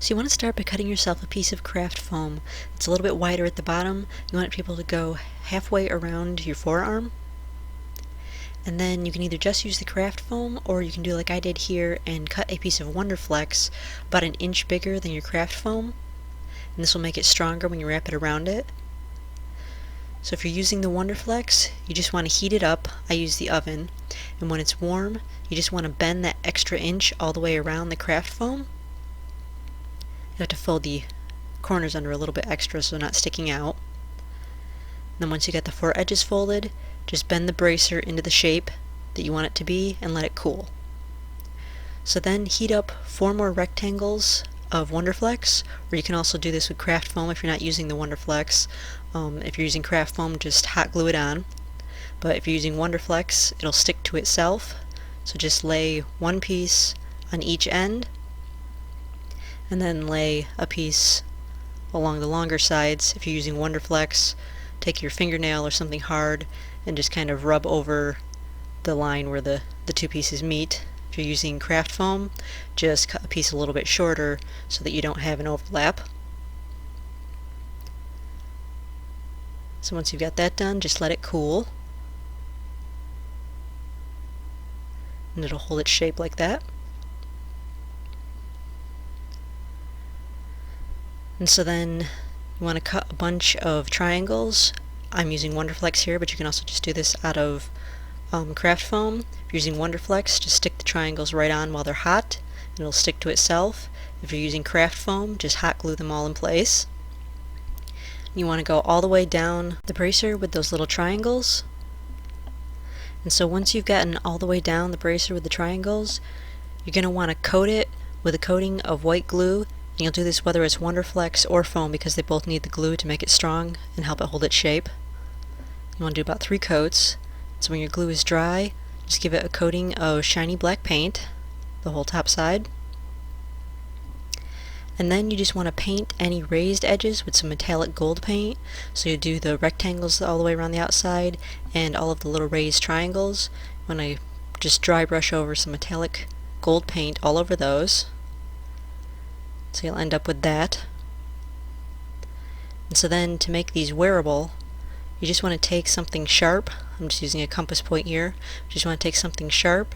So you want to start by cutting yourself a piece of craft foam. It's a little bit wider at the bottom. You want it to be able to go halfway around your forearm. And then you can either just use the craft foam, or you can do like I did here and cut a piece of Wonderflex about an inch bigger than your craft foam. And this will make it stronger when you wrap it around it. So if you're using the Wonderflex, you just want to heat it up. I use the oven. And when it's warm, you just want to bend that extra inch all the way around the craft foam. You have to fold the corners under a little bit extra so they're not sticking out. And then once you get the 4 edges folded, just bend the bracer into the shape that you want it to be and let it cool. So then heat up 4 more rectangles of Wonderflex, or you can also do this with craft foam if you're not using the Wonderflex. If you're using craft foam, just hot glue it on. But if you're using Wonderflex, it'll stick to itself. So just lay 1 piece on each end, and then lay a piece along the longer sides. If you're using Wonderflex, take your fingernail or something hard and just kind of rub over the line where the 2 pieces meet. If you're using craft foam, just cut a piece a little bit shorter so that you don't have an overlap. So once you've got that done, just let it cool. And it'll hold its shape like that. And so then you want to cut a bunch of triangles. I'm using Wonderflex here, but you can also just do this out of craft foam. If you're using Wonderflex, just stick the triangles right on while they're hot, and it'll stick to itself. If you're using craft foam, just hot glue them all in place. You want to go all the way down the bracer with those little triangles. And so once you've gotten all the way down the bracer with the triangles, you're going to want to coat it with a coating of white glue. And you'll do this whether it's Wonderflex or foam, because they both need the glue to make it strong and help it hold its shape. You want to do about 3 coats. So when your glue is dry, just give it a coating of shiny black paint, the whole top side. And then you just want to paint any raised edges with some metallic gold paint. So you do the rectangles all the way around the outside and all of the little raised triangles. You want to just dry brush over some metallic gold paint all over those. So you'll end up with that. And so then to make these wearable, you just want to take something sharp. I'm just using a compass point here. You just want to take something sharp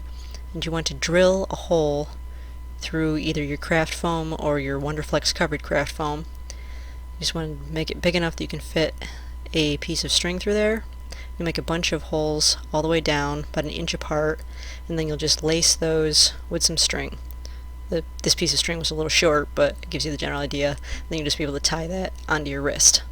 and you want to drill a hole through either your craft foam or your Wonderflex covered craft foam. You just want to make it big enough that you can fit a piece of string through there. You make a bunch of holes all the way down, about an inch apart, and then you'll just lace those with some string. This piece of string was a little short, but it gives you the general idea. Then you'll just be able to tie that onto your wrist.